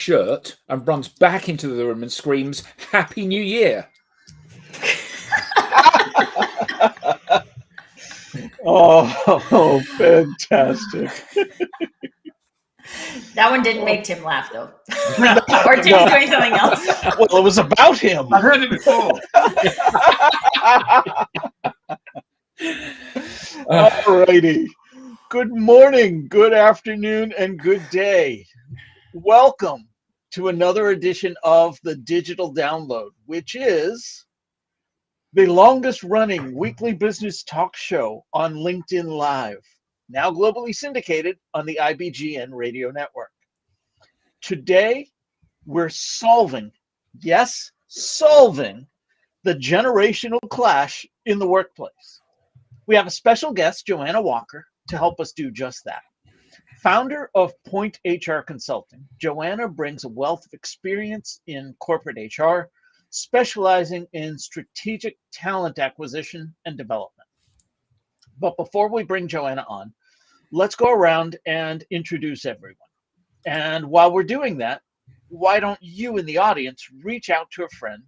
shirt and runs back into the room and screams, "Happy New Year." Oh, fantastic. That one didn't make Tim laugh, though. Or Tim's doing something else. Well, it was about him. I've heard it before. All righty. Good morning, good afternoon, and good day. Welcome to another edition of the Digital Download, which is the longest running weekly business talk show on LinkedIn Live, now globally syndicated on the IBGN radio network. Today, we're solving the generational clash in the workplace. We have a special guest, Joanna Walker, to help us do just that. Founder of Point HR Consulting, Joanna brings a wealth of experience in corporate HR, specializing in strategic talent acquisition and development. But before we bring Joanna on, let's go around and introduce everyone. And while we're doing that, why don't you in the audience reach out to a friend,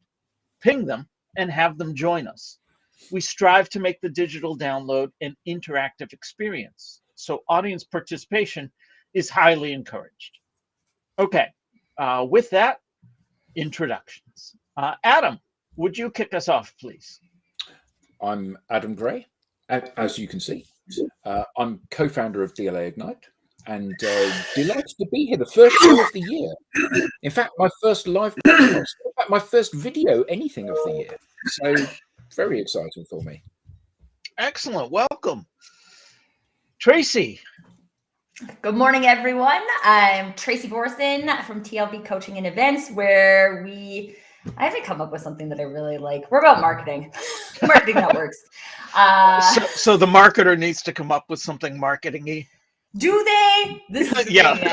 ping them, and have them join us? We strive to make the digital download an interactive experience, so audience participation is highly encouraged. Okay, with that, introductions. Adam, would you kick us off, please? I'm Adam Gray, as you can see. I'm co-founder of DLA Ignite, and delighted to be here, the first show of the year. In fact, my first live podcast, in fact, my first video anything of the year. So very exciting for me. Excellent, welcome. Tracy. Good morning, everyone. I'm Tracy Borson from TLB Coaching and Events, where I haven't come up with something that I really like. We're about marketing, marketing that works. So the marketer needs to come up with something marketing-y. Do they? This is the Yeah. thing.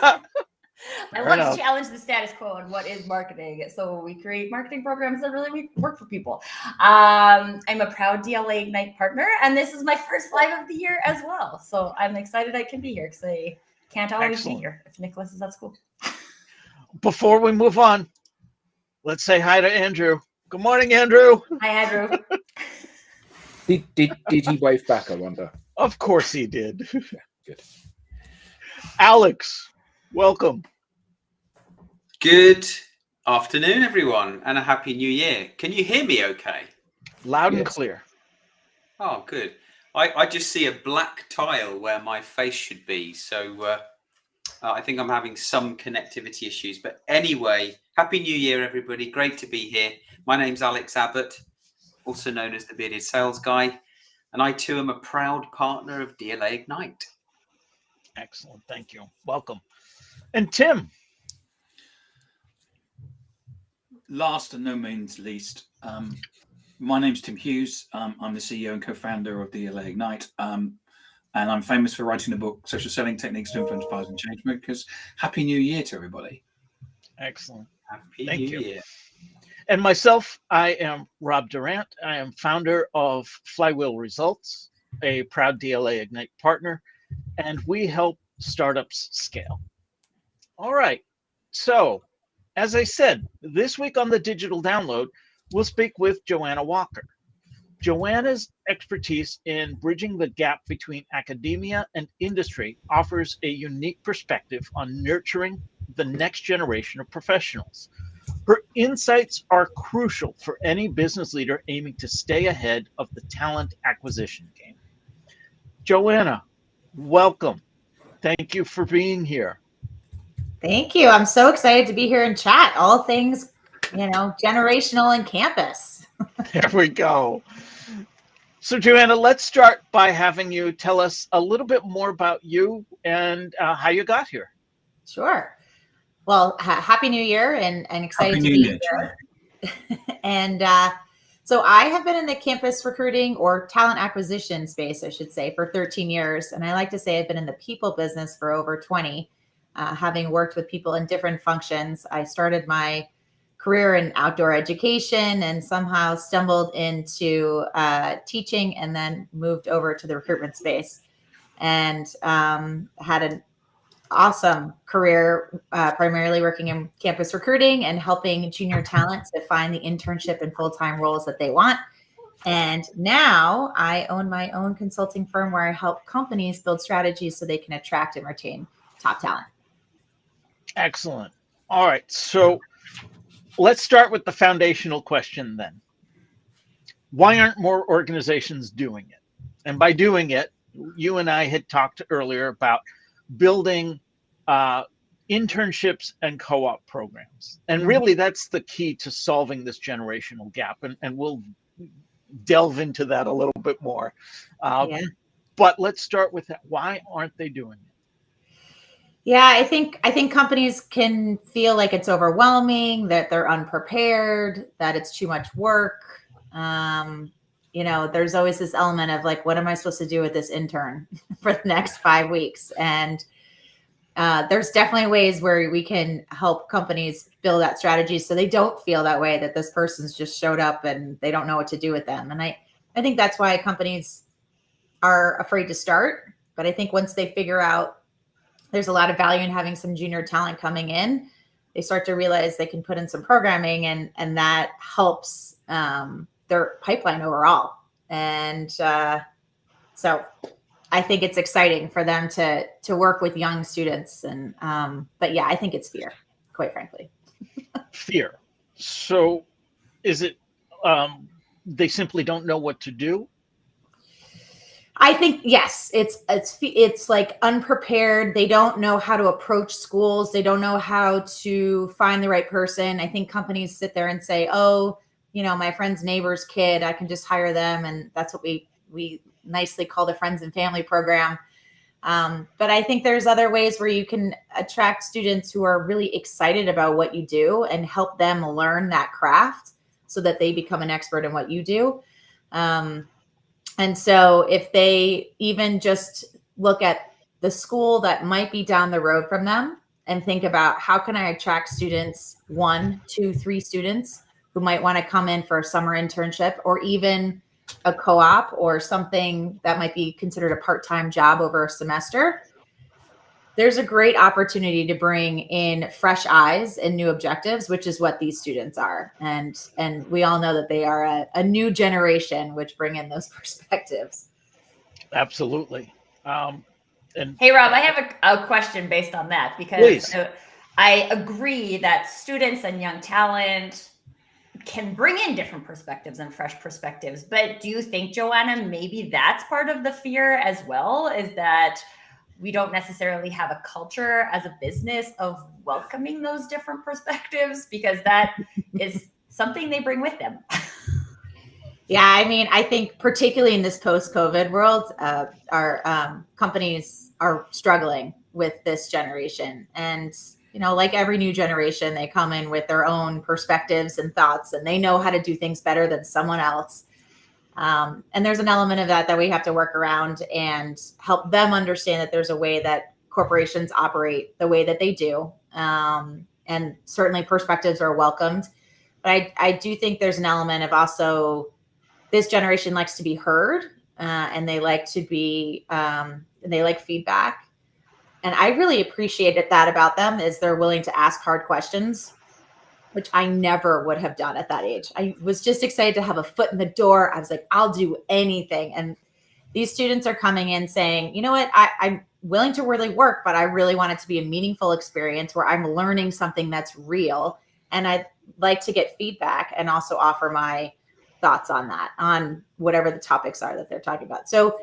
I Fair want enough. to challenge the status quo on what is marketing. So we create marketing programs that really work for people. I'm a proud DLA Ignite partner, and this is my first live of the year as well. So I'm excited I can be here because I can't always Excellent. be here if Nicholas is at school. Before we move on, let's say hi to Andrew. Good morning, Andrew. Hi, Andrew. Did he wave back, I wonder? Of course he did. Good. Alex, welcome. Good afternoon, everyone, and a happy new year. Can you hear me okay? Loud and Yes. clear. Oh, good. I just see a black tile where my face should be. So I think I'm having some connectivity issues. But anyway, happy new year, everybody. Great to be here. My name's Alex Abbott, also known as the Bearded Sales Guy. And I, too, am a proud partner of DLA Ignite. Excellent. Thank you. Welcome. And Tim. Last and no means least, my name's Tim Hughes. I'm the CEO and co-founder of DLA Ignite, and I'm famous for writing the book Social Selling Techniques to Influence Buyers and Change Makers. Happy New Year to everybody. Excellent. Happy Thank new you. year. And myself, I am Rob Durant. I am founder of Flywheel Results, a proud DLA Ignite partner, and we help startups scale. All right. So, as I said, this week on the Digital Download, we'll speak with Joanna Walker. Joanna's expertise in bridging the gap between academia and industry offers a unique perspective on nurturing the next generation of professionals. Her insights are crucial for any business leader aiming to stay ahead of the talent acquisition game. Joanna, welcome. Thank you for being here. Thank you. I'm so excited to be here and chat all things, generational and campus. There we go. So, Joanna, let's start by having you tell us a little bit more about you and how you got here. Sure. Well, Happy New Year and excited Happy to New be Year. here. And so I have been in the campus recruiting or talent acquisition space, I should say, for 13 years. And I like to say I've been in the people business for over 20. Having worked with people in different functions. I started my career in outdoor education and somehow stumbled into teaching and then moved over to the recruitment space and had awesome career, primarily working in campus recruiting and helping junior talent to find the internship and full-time roles that they want. And now I own my own consulting firm where I help companies build strategies so they can attract and retain top talent. Excellent. All right. So let's start with the foundational question then. Why aren't more organizations doing it? And by doing it, you and I had talked earlier about building internships and co-op programs. And really that's the key to solving this generational gap. And we'll delve into that a little bit more. But let's start with that. Why aren't they doing it? Yeah, I think companies can feel like it's overwhelming, that they're unprepared, that it's too much work. There's always this element of like, what am I supposed to do with this intern for the next 5 weeks? And there's definitely ways where we can help companies build that strategy so they don't feel that way, that this person's just showed up and they don't know what to do with them. And I think that's why companies are afraid to start. But I think once they figure out there's a lot of value in having some junior talent coming in, they start to realize they can put in some programming and that helps their pipeline overall. And so I think it's exciting for them to work with young students. And but yeah, I think it's fear, quite frankly. Fear. So is it they simply don't know what to do? I think, yes, it's like unprepared. They don't know how to approach schools. They don't know how to find the right person. I think companies sit there and say, oh, my friend's neighbor's kid, I can just hire them. And that's what we nicely call the friends and family program. But I think there's other ways where you can attract students who are really excited about what you do and help them learn that craft so that they become an expert in what you do. And so if they even just look at the school that might be down the road from them and think about how can I attract students, 1, 2, 3 students who might want to come in for a summer internship or even a co-op or something that might be considered a part-time job over a semester, there's a great opportunity to bring in fresh eyes and new objectives, which is what these students are. And we all know that they are a new generation, which bring in those perspectives. Absolutely. Hey, Rob, I have a question based on that, because please. I agree that students and young talent can bring in different perspectives and fresh perspectives. But do you think, Joanna, maybe that's part of the fear as well, is that we don't necessarily have a culture as a business of welcoming those different perspectives, because that is something they bring with them? Yeah, I mean, I think particularly in this post-COVID world, our companies are struggling with this generation. And, like every new generation, they come in with their own perspectives and thoughts, and they know how to do things better than someone else. And there's an element of that we have to work around and help them understand that there's a way that corporations operate the way that they do. And certainly perspectives are welcomed. But I do think there's an element of also this generation likes to be heard, and they like to be, they like feedback. And I really appreciated that about them, is they're willing to ask hard questions, which I never would have done at that age. I was just excited to have a foot in the door. I was like, I'll do anything. And these students are coming in saying, you know what, I'm willing to really work, but I really want it to be a meaningful experience where I'm learning something that's real. And I'd like to get feedback and also offer my thoughts on that, on whatever the topics are that they're talking about. So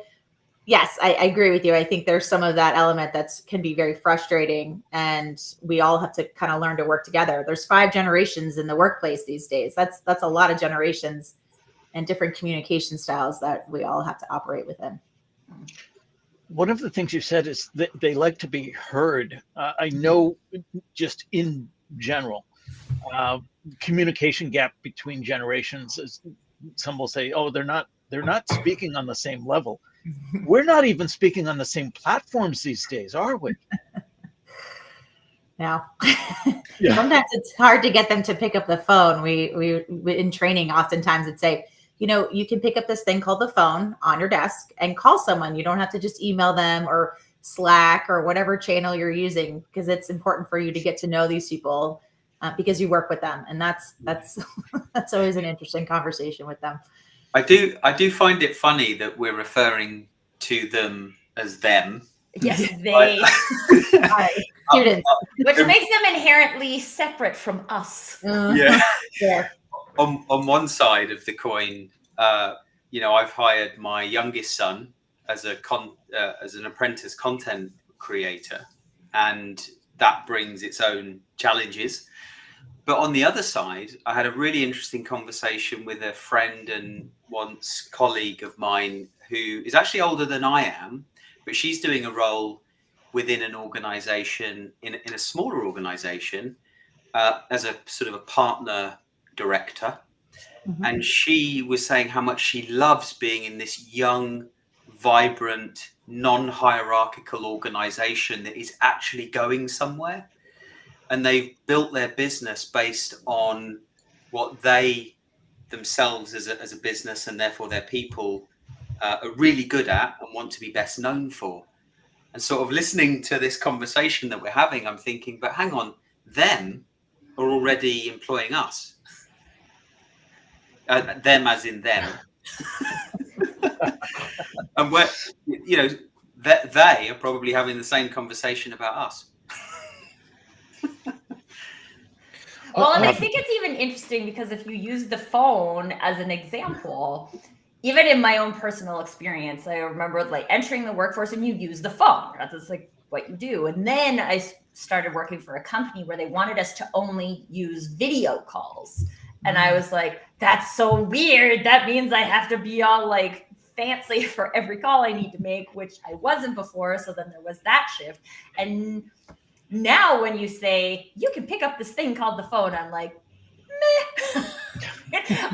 yes, I agree with you. I think there's some of that element that can be very frustrating, and we all have to kind of learn to work together. There's 5 generations in the workplace these days. That's a lot of generations and different communication styles that we all have to operate within. One of the things you said is that they like to be heard. I know just in general, communication gap between generations is, some will say, oh, they're not speaking on the same level. We're not even speaking on the same platforms these days, are we? No. Yeah. Sometimes it's hard to get them to pick up the phone. We in training oftentimes would say, you can pick up this thing called the phone on your desk and call someone. You don't have to just email them or Slack or whatever channel you're using, because it's important for you to get to know these people because you work with them, and that's that's always an interesting conversation with them. I do find it funny that we're referring to them as them. Yes, they. Students. Which makes them inherently separate from us. Yeah. Yeah. On one side of the coin, I've hired my youngest son as an apprentice content creator, and that brings its own challenges. But on the other side, I had a really interesting conversation with a friend and once colleague of mine who is actually older than I am, but she's doing a role within an organization, in a smaller organization, as a sort of a partner director. Mm-hmm. And she was saying how much she loves being in this young, vibrant, non-hierarchical organization that is actually going somewhere. And they've built their business based on what they themselves as a business, and therefore their people, are really good at and want to be best known for. And sort of listening to this conversation that we're having, I'm thinking, but hang on, them are already employing us. Them as in them. And we're, they are probably having the same conversation about us. Well, and I think it's even interesting because if you use the phone as an example, even in my own personal experience, I remember like entering the workforce and you use the phone. That's like what you do. And then I started working for a company where they wanted us to only use video calls. And I was like, that's so weird. That means I have to be all like fancy for every call I need to make, which I wasn't before. So then there was that shift. And now when you say you can pick up this thing called the phone, I'm like, meh.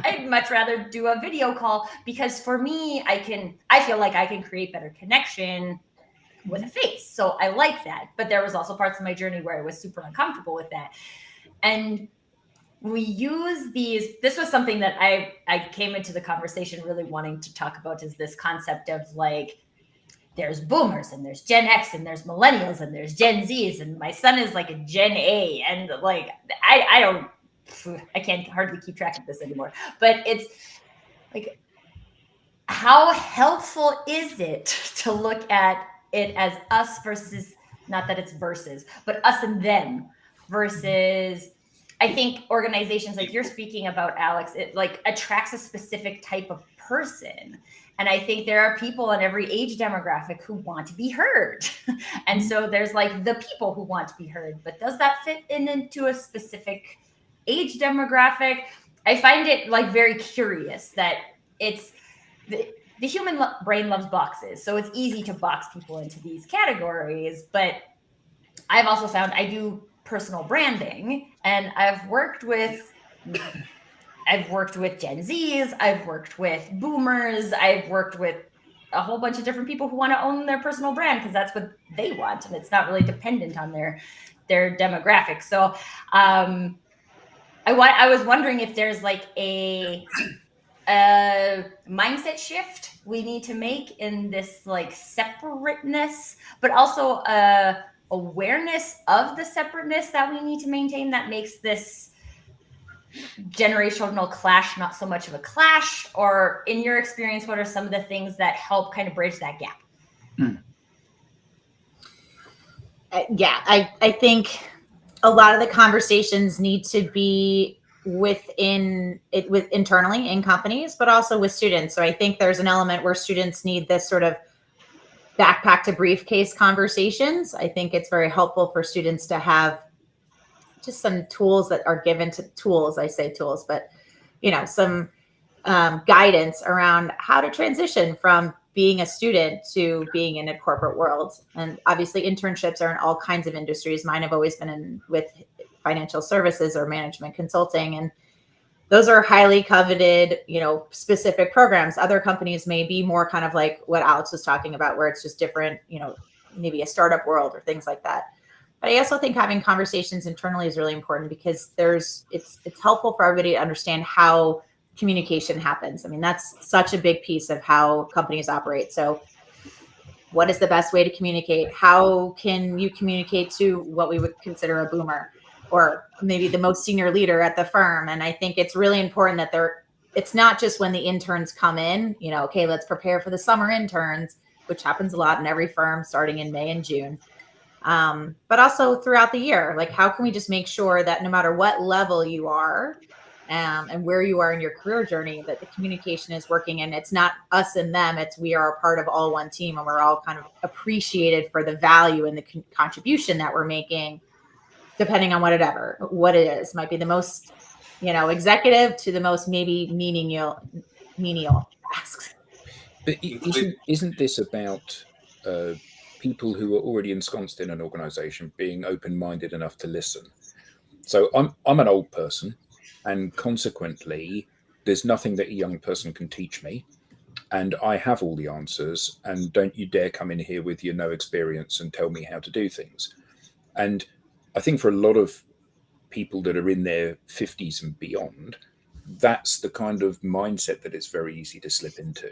I'd much rather do a video call because for me, I feel like I can create better connection with a face. So I like that. But there was also parts of my journey where I was super uncomfortable with that. And we use this was something that I came into the conversation really wanting to talk about, is this concept of like, there's boomers and there's Gen X and there's millennials and there's Gen Zs. And my son is like a Gen A. And like, I can't hardly keep track of this anymore, but it's like, how helpful is it to look at it as us versus, not that it's versus, but us and them versus, I think organizations like you're speaking about, Alex, it like attracts a specific type of person. And I think there are people in every age demographic who want to be heard. And so there's like the people who want to be heard, but does that fit into a specific age demographic? I find it like very curious that it's the human brain loves boxes. So it's easy to box people into these categories. But I've also found I do personal branding, and I've worked with Gen Zs, I've worked with boomers, I've worked with a whole bunch of different people who want to own their personal brand because that's what they want, and it's not really dependent on their demographic. So I was wondering if there's like a mindset shift we need to make in this like separateness, but also awareness of the separateness that we need to maintain that makes this generational clash not so much of a clash. Or in your experience, what are some of the things that help kind of bridge that gap? I think a lot of the conversations need to be internally in companies, but also with students. So I think there's an element where students need this sort of backpack to briefcase conversations. I think it's very helpful for students to have just some tools that are given to tools. I say tools, but some guidance around how to transition from being a student to being in a corporate world. And obviously internships are in all kinds of industries. Mine have always been with financial services or management consulting. And those are highly coveted, specific programs. Other companies may be more kind of like what Alex was talking about, where it's just different, maybe a startup world or things like that. But I also think having conversations internally is really important because it's helpful for everybody to understand how communication happens. I mean, that's such a big piece of how companies operate. So what is the best way to communicate? How can you communicate to what we would consider a boomer, or maybe the most senior leader at the firm? And I think it's really important that it's not just when the interns come in, okay, let's prepare for the summer interns, which happens a lot in every firm starting in May and June. But also throughout the year, like, how can we just make sure that no matter what level you are, and where you are in your career journey, that the communication is working, and it's not us and them, it's we are a part of all one team, and we're all kind of appreciated for the value and the contribution that we're making, depending on what it is. Might be the most, executive to the most maybe menial tasks. But isn't this about people who are already ensconced in an organization being open-minded enough to listen? So I'm an old person, and consequently, there's nothing that a young person can teach me, and I have all the answers. And don't you dare come in here with your no experience and tell me how to do things. And I think for a lot of people that are in their 50s and beyond, that's the kind of mindset that it's very easy to slip into.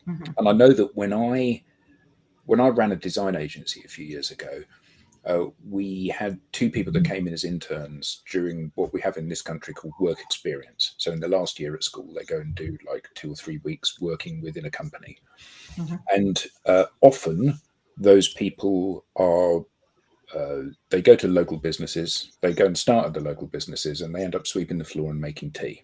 Mm-hmm. And I know that when I ran a design agency a few years ago, we had two people that came in as interns during what we have in this country called work experience. So in the last year at school, they go and do like 2 or 3 weeks working within a company. Mm-hmm. And often those people are, they go to local businesses, they go and start at the local businesses, and they end up sweeping the floor and making tea.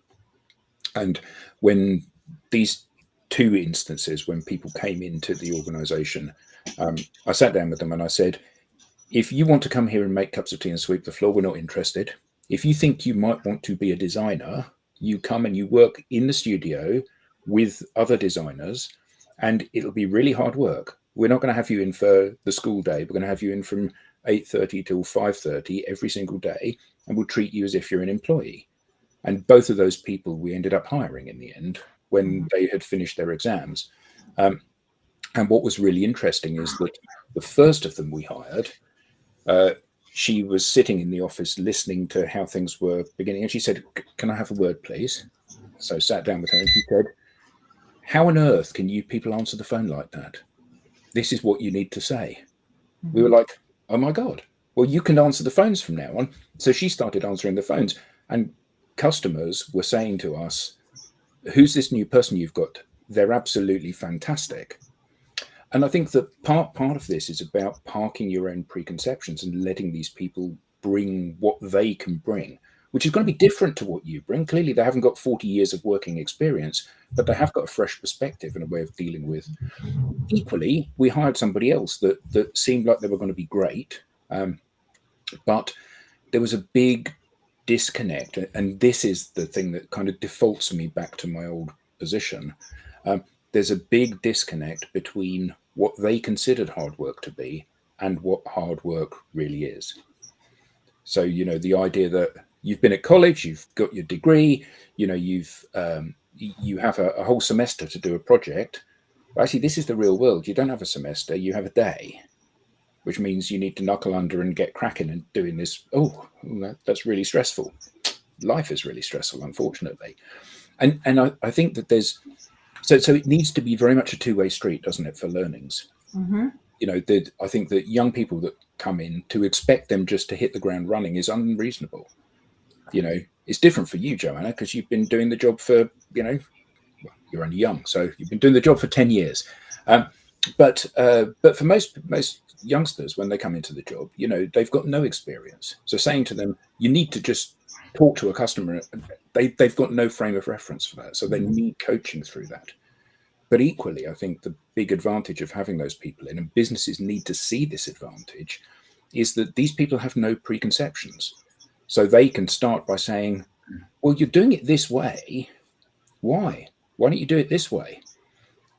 And when these two instances, when people came into the organization, I sat down with them and I said, if you want to come here and make cups of tea and sweep the floor, we're not interested. If you think you might want to be a designer, you come and you work in the studio with other designers, and it'll be really hard work. We're not going to have you in for the school day. We're going to have you in from 8:30 till 5:30 every single day, and we'll treat you as if you're an employee. And both of those people we ended up hiring in the end when they had finished their exams. And what was really interesting is that the first of them we hired, she was sitting in the office listening to how things were beginning, and she said, "Can I have a word, please?" So I sat down with her and she said, "How on earth can you people answer the phone like that? This is what you need to say." Mm-hmm. We were like, "Oh my God, well, you can answer the phones from now on." So she started answering the phones, and customers were saying to us, "Who's this new person you've got? They're absolutely fantastic." And I think that part of this is about parking your own preconceptions and letting these people bring what they can bring, which is going to be different to what you bring. Clearly, they haven't got 40 years of working experience, but they have got a fresh perspective and a way of dealing with. Equally, we hired somebody else that seemed like they were going to be great, but there was a big disconnect. And this is the thing that kind of defaults me back to my old position. There's a big disconnect between what they considered hard work to be and what hard work really is. So, the idea that you've been at college, you've got your degree, you have a whole semester to do a project. But actually, this is the real world. You don't have a semester, you have a day, which means you need to knuckle under and get cracking and doing this. Oh, that's really stressful. Life is really stressful, unfortunately. And I think that there's, so it needs to be very much a two-way street, doesn't it, for learnings? Mm-hmm. I think that young people that come in, to expect them just to hit the ground running is unreasonable. It's different for you, Joanna, because you've been doing the job for, well, you're only young, so you've been doing the job for 10 years. But for most youngsters, when they come into the job, they've got no experience. So saying to them, you need to just talk to a customer, they've got no frame of reference for that. So they need coaching through that. But equally, I think the big advantage of having those people in, and businesses need to see this advantage, is that these people have no preconceptions. So they can start by saying, well, you're doing it this way. Why? Why don't you do it this way?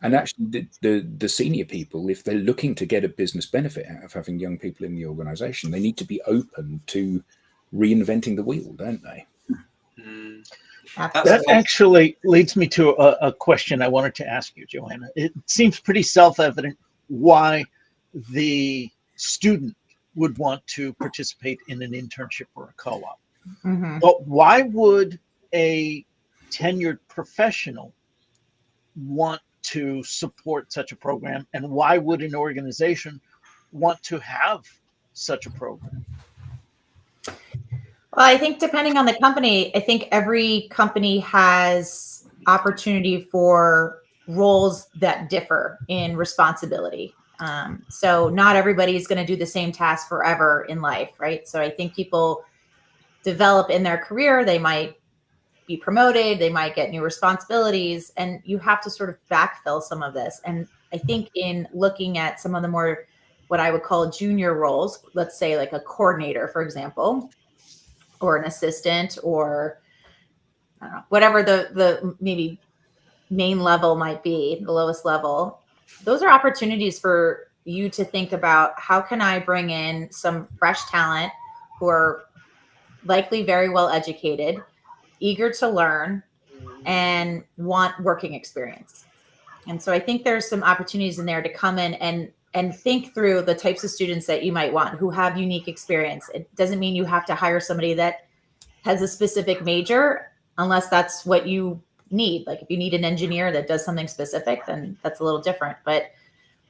And actually, the senior people, if they're looking to get a business benefit out of having young people in the organization, they need to be open to reinventing the wheel, don't they? That actually leads me to a question I wanted to ask you, Joanna. It seems pretty self-evident why the student would want to participate in an internship or a co-op. Mm-hmm. But why would a tenured professional want to support such a program, and why would an organization want to have such a program? Well, I think depending on the company, I think every company has opportunity for roles that differ in responsibility. So not everybody is going to do the same task forever in life, right? So I think people develop in their career. They might be promoted, they might get new responsibilities, and you have to sort of backfill some of this. And I think in looking at some of the more, what I would call junior roles, let's say like a coordinator, for example, or an assistant, or I don't know, whatever the maybe main level might be, the lowest level, those are opportunities for you to think about, how can I bring in some fresh talent who are likely very well educated, eager to learn, and want working experience. And so I think there's some opportunities in there to come in and think through the types of students that you might want who have unique experience. It doesn't mean you have to hire somebody that has a specific major unless that's what you need. Like if you need an engineer that does something specific, then that's a little different. But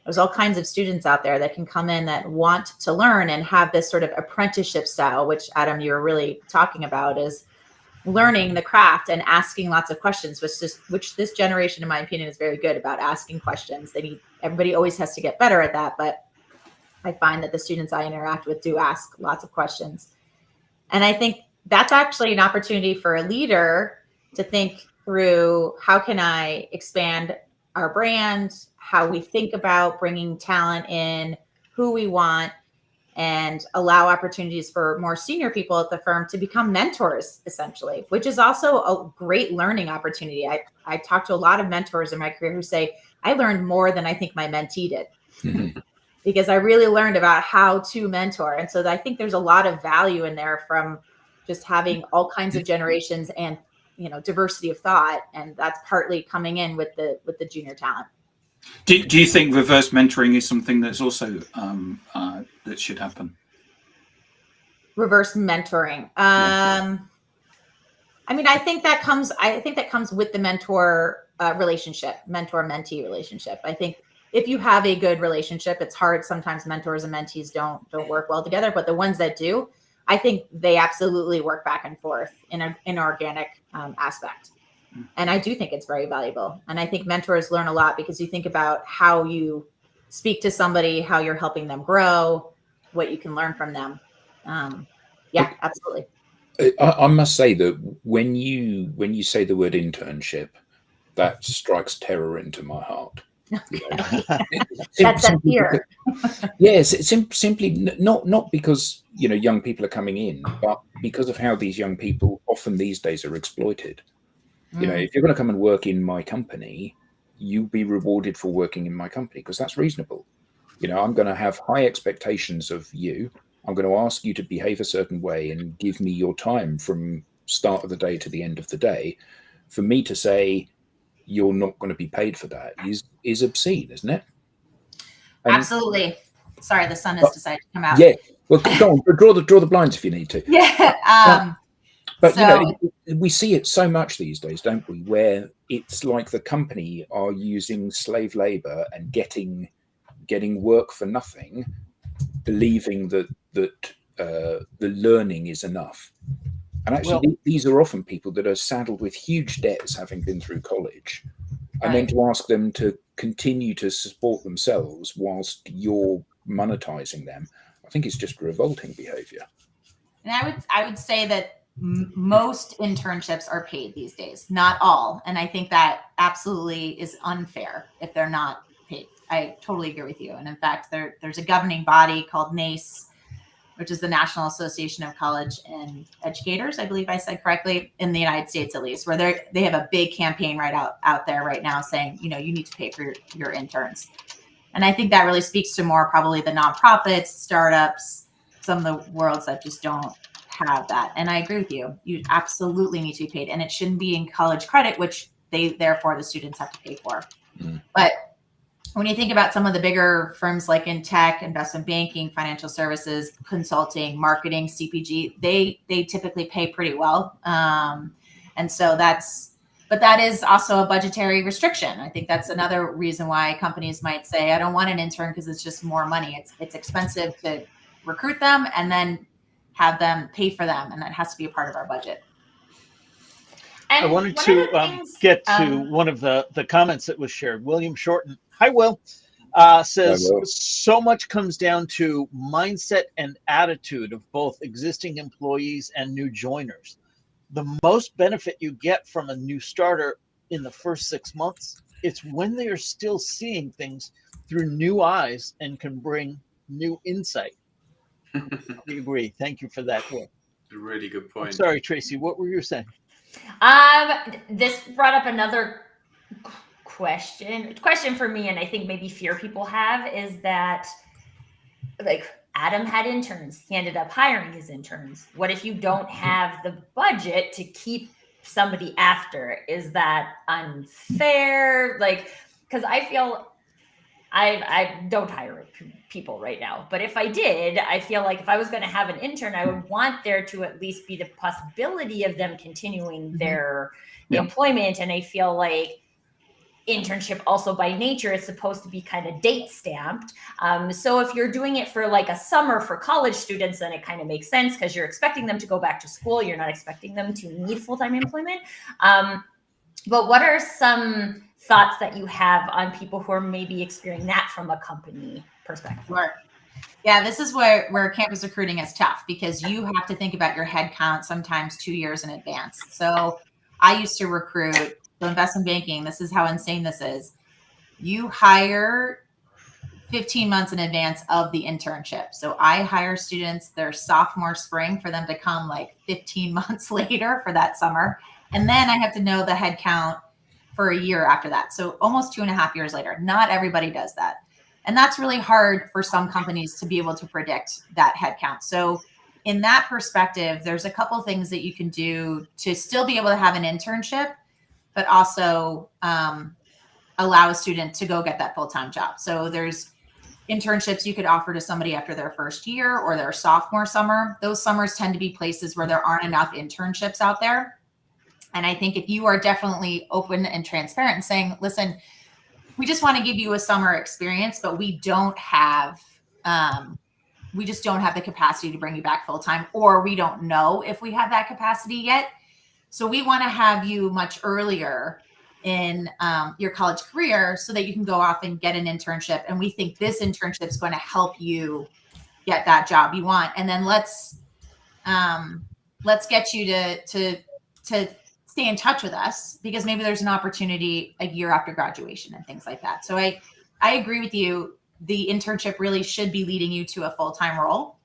there's all kinds of students out there that can come in that want to learn and have this sort of apprenticeship style, which Adam, you were really talking about, is learning the craft and asking lots of questions, which this generation, in my opinion, is very good about asking questions. Everybody always has to get better at that. But I find that the students I interact with do ask lots of questions. And I think that's actually an opportunity for a leader to think through, how can I expand our brand, how we think about bringing talent in, who we want, and allow opportunities for more senior people at the firm to become mentors, essentially, which is also a great learning opportunity. I talked to a lot of mentors in my career who say, I learned more than I think my mentee did, because I really learned about how to mentor. And so I think there's a lot of value in there from just having all kinds of generations and, diversity of thought. And that's partly coming in with the junior talent. Do you think reverse mentoring is something that's also that should happen? Reverse mentoring. I mean, I think that comes with the mentor relationship, mentor-mentee relationship. I think if you have a good relationship, it's hard. Sometimes mentors and mentees don't work well together, but the ones that do, I think they absolutely work back and forth in an organic aspect. And I do think it's very valuable. And I think mentors learn a lot because you think about how you speak to somebody, how you're helping them grow, what you can learn from them. Yeah, absolutely. I must say that when you say the word internship, that strikes terror into my heart. That's that fear. Yes, it's simply not because young people are coming in, but because of how these young people often these days are exploited. If you're going to come and work in my company, you'll be rewarded for working in my company because that's reasonable. I'm going to have high expectations of you. I'm going to ask you to behave a certain way and give me your time from start of the day to the end of the day. For me to say you're not going to be paid for that is obscene, isn't it? Absolutely. Sorry, the sun has decided to come out. Yeah. Well, go on. Draw the blinds if you need to. Yeah. But we see it so much these days, don't we? Where it's like the company are using slave labor and getting work for nothing, believing that the learning is enough. And actually, these are often people that are saddled with huge debts, having been through college, and then to ask them to continue to support themselves whilst you're monetizing them, I think it's just revolting behavior. And I would say that most internships are paid these days, not all. And I think that absolutely is unfair if they're not paid. I totally agree with you. And in fact, there's a governing body called NACE, which is the National Association of College and Educators, I believe I said correctly, in the United States at least, where they have a big campaign out there right now saying, you need to pay for your interns. And I think that really speaks to more probably the nonprofits, startups, some of the worlds that just don't have that. And I agree with you. You absolutely need to be paid. And it shouldn't be in college credit, which therefore the students have to pay for. But when you think about some of the bigger firms like in tech, investment banking, financial services, consulting, marketing, CPG, they typically pay pretty well. And so But that is also a budgetary restriction. I think that's another reason why companies might say, I don't want an intern because it's just more money. It's expensive to recruit them and then have them pay for them. And that has to be a part of our budget. I wanted to get to one of the comments that was shared. William Shorten, hi Will, says, Hi, Will. so much comes down to mindset and attitude of both existing employees and new joiners. The most benefit you get from a new starter in the first 6 months, it's when they are still seeing things through new eyes and can bring new insight. We agree. Thank you for that, Will. A really good point. I'm sorry, Tracy, what were you saying? This brought up another question for me, and I think maybe fear people have, is that, like, Adam had interns. He ended up hiring his interns. What if you don't have the budget to keep somebody after? Is that unfair? Like, because I feel I don't hire people right now, but if I did, I feel like if I was going to have an intern, I would want there to at least be the possibility of them continuing their employment. And I feel like internship also by nature is supposed to be kind of date stamped. So if you're doing it for like a summer for college students, then it kind of makes sense because you're expecting them to go back to school. You're not expecting them to need full-time employment. But what are some thoughts that you have on people who are maybe experiencing that from a company perspective? Sure. Yeah, this is where campus recruiting is tough because you have to think about your head count sometimes 2 years in advance. So I used to recruit, so investment banking, this is how insane this is. You hire 15 months in advance of the internship. So I hire students their sophomore spring for them to come like 15 months later for that summer. And then I have to know the head count for a year after that. So almost 2.5 years later. Not everybody does that. And that's really hard for some companies to be able to predict that head count. So in that perspective, there's a couple of things that you can do to still be able to have an internship, but also allow a student to go get that full-time job. So there's internships you could offer to somebody after their first year or their sophomore summer. Those summers tend to be places where there aren't enough internships out there. And I think if you are definitely open and transparent and saying, listen, we just want to give you a summer experience, but we just don't have the capacity to bring you back full time, or we don't know if we have that capacity yet. So we want to have you much earlier in your college career so that you can go off and get an internship. And we think this internship is going to help you get that job you want. And then let's get you to stay in touch with us because maybe there's an opportunity a year after graduation and things like that. So I agree with you. The internship really should be leading you to a full-time role.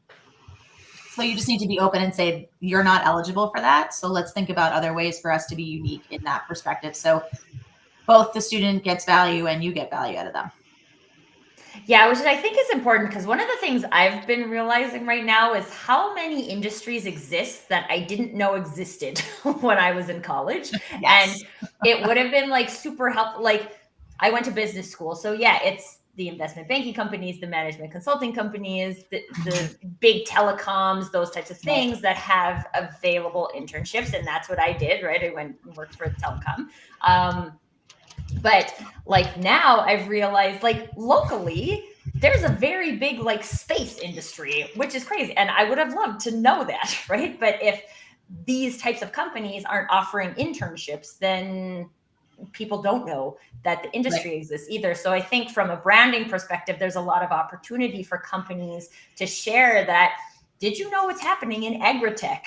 So you just need to be open and say, you're not eligible for that. So let's think about other ways for us to be unique in that perspective. So both the student gets value and you get value out of them. Yeah, which I think is important because one of the things I've been realizing right now is how many industries exist that I didn't know existed when I was in college. Yes. And it would have been like super helpful. Like I went to business school. So yeah, it's the investment banking companies, the management consulting companies, the big telecoms, those types of things that have available internships. And that's what I did, right? I went and worked for the telecom. But like now I've realized like locally, there's a very big like space industry, which is crazy. And I would have loved to know that, right? But if these types of companies aren't offering internships, then people don't know that the industry exists either. So I think from a branding perspective, there's a lot of opportunity for companies to share that. Did you know what's happening in agritech?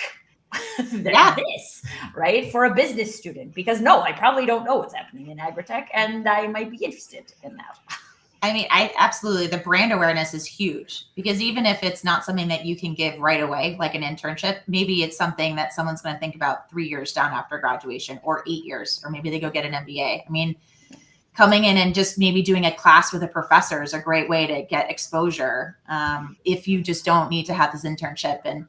This, right? For a business student, because no, I probably don't know what's happening in agritech and I might be interested in that. I mean, absolutely. The brand awareness is huge because even if it's not something that you can give right away, like an internship, maybe it's something that someone's going to think about 3 years down after graduation or 8 years, or maybe they go get an MBA. I mean, coming in and just maybe doing a class with a professor is a great way to get exposure if you just don't need to have this internship. And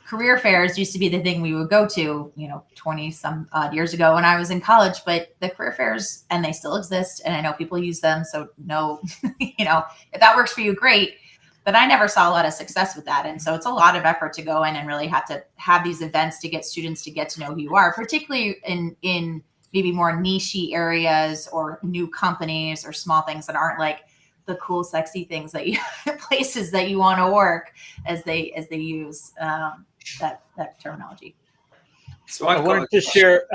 career fairs used to be the thing we would go to, 20 some odd years ago when I was in college, but the career fairs, and they still exist. And I know people use them. So no, if that works for you, great. But I never saw a lot of success with that. And so it's a lot of effort to go in and really have to have these events to get students to get to know who you are, particularly in maybe more niche-y areas or new companies or small things that aren't like the cool, sexy things that you places that you want to work as they use that terminology. So I I've wanted got to share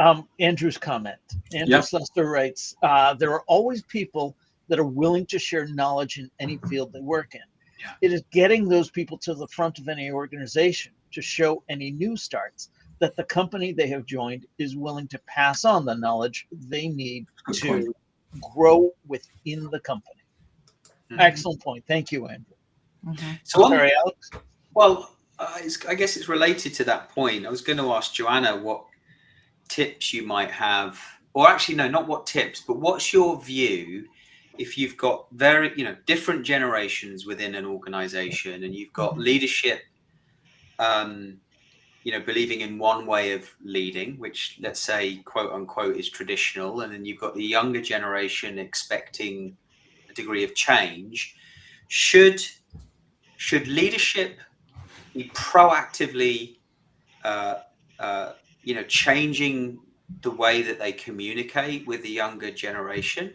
Andrew's comment. Andrew Yeah. Slester writes, there are always people that are willing to share knowledge in any field they work in. Yeah. It is getting those people to the front of any organization to show any new starts that the company they have joined is willing to pass on the knowledge they need Good to point. grow within the company. Mhm. Excellent point. Thank you, Andrew. So on, Sorry, Alex. well, I guess it's related to that point. I was going to ask Joanna what tips you might have, or actually, no, not what tips, but what's your view if you've got different generations within an organization and you've got leadership, believing in one way of leading, which let's say, quote unquote, is traditional. And then you've got the younger generation expecting a degree of change. Should leadership be proactively, changing the way that they communicate with the younger generation?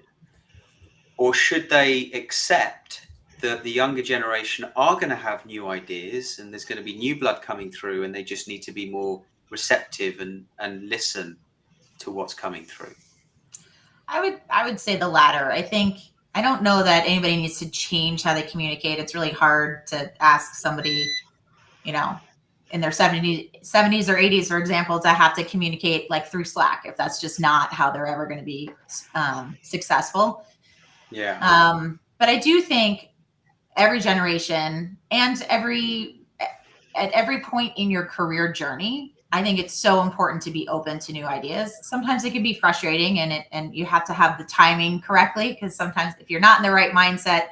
Or should they accept that the younger generation are going to have new ideas and there's going to be new blood coming through and they just need to be more receptive and listen to what's coming through? I would say the latter. I don't know that anybody needs to change how they communicate. It's really hard to ask somebody, in their 70s or 80s, for example, to have to communicate like through Slack if that's just not how they're ever going to be successful. Yeah. But I do think every generation and at every point in your career journey, I think it's so important to be open to new ideas. Sometimes it can be frustrating and you have to have the timing correctly, because sometimes if you're not in the right mindset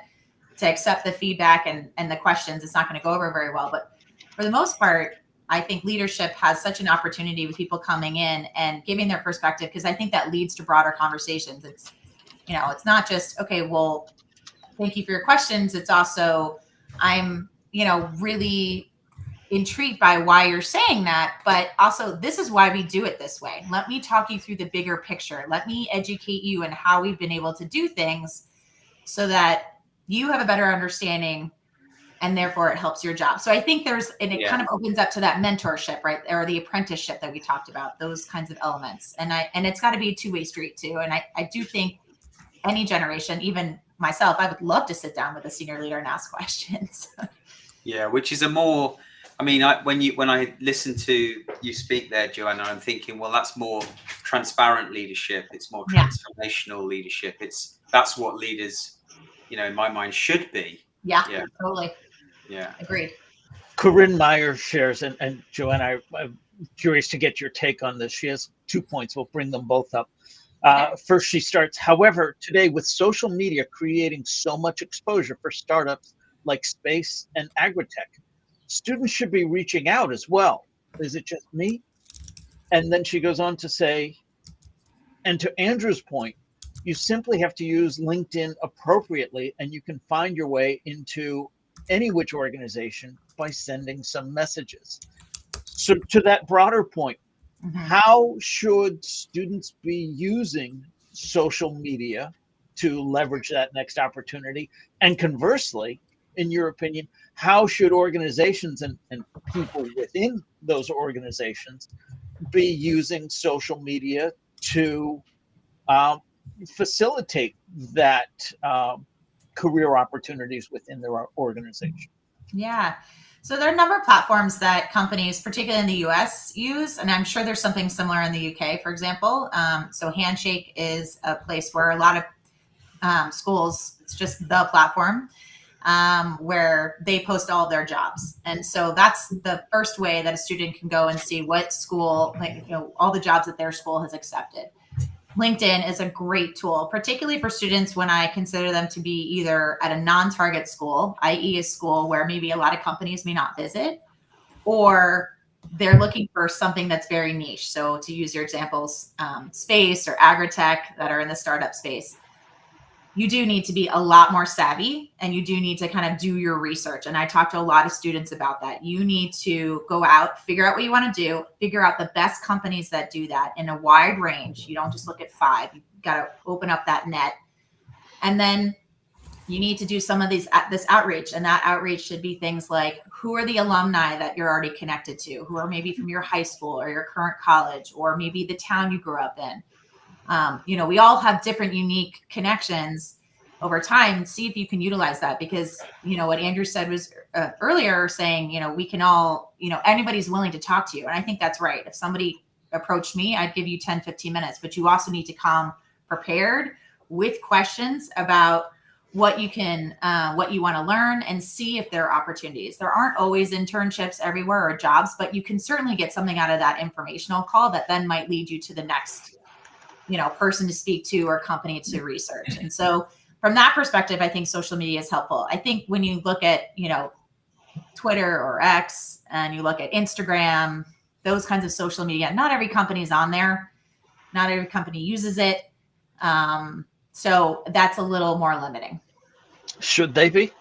to accept the feedback and the questions, it's not going to go over very well. But for the most part, I think leadership has such an opportunity with people coming in and giving their perspective, because I think that leads to broader conversations. It's not just, okay, well, thank you for your questions. It's also, I'm, really intrigued by why you're saying that, but also this is why we do it this way. Let me talk you through the bigger picture. Let me educate you in how we've been able to do things so that you have a better understanding and therefore it helps your job. So I think it kind of opens up to that mentorship, right? Or the apprenticeship that we talked about, those kinds of elements. And it's got to be a two-way street too. And I do think any generation, even myself, I would love to sit down with a senior leader and ask questions. Yeah, which is when I listen to you speak there, Joanna, I'm thinking, well, that's more transparent leadership. It's more transformational leadership. That's what leaders, in my mind, should be. Yeah, totally. Yeah. Agreed. Corinne Meyer shares, and Joanna, I'm curious to get your take on this. She has 2 points. We'll bring them both up. First, she starts, however, today with social media creating so much exposure for startups like space and agritech, students should be reaching out as well. Is it just me? And then she goes on to say, and to Andrew's point, you simply have to use LinkedIn appropriately and you can find your way into any which organization by sending some messages. So to that broader point, how should students be using social media to leverage that next opportunity? And conversely, in your opinion, how should organizations and people within those organizations be using social media to facilitate that career opportunities within their organization? Yeah. So there are a number of platforms that companies, particularly in the US, use, and I'm sure there's something similar in the UK, for example. So Handshake is a place where a lot of schools, it's just the platform where they post all of their jobs. And so that's the first way that a student can go and see what school, all the jobs that their school has accepted. LinkedIn is a great tool, particularly for students when I consider them to be either at a non-target school, i.e. a school where maybe a lot of companies may not visit, or they're looking for something that's very niche. So to use your examples, space or agritech that are in the startup space. you do need to be a lot more savvy, and you do need to kind of do your research. And I talk to a lot of students about that. You need to go out, figure out what you want to do, figure out the best companies that do that in a wide range. You don't just look at 5. You got to open up that net. And then you need to do some of this outreach, and that outreach should be things like, who are the alumni that you're already connected to, who are maybe from your high school or your current college, or maybe the town you grew up in. We all have different unique connections over time. See if you can utilize that, because, what Andrew said was earlier, saying, we can all, anybody's willing to talk to you. And I think that's right. If somebody approached me, I'd give you 10, 15 minutes, but you also need to come prepared with questions about what you want to learn, and see if there are opportunities. There aren't always internships everywhere or jobs, but you can certainly get something out of that informational call that then might lead you to the next person to speak to or company to research. And so from that perspective, I think social media is helpful. I think when you look at, Twitter or X, and you look at Instagram, those kinds of social media, not every company is on there. Not every company uses it. So that's a little more limiting. Should they be?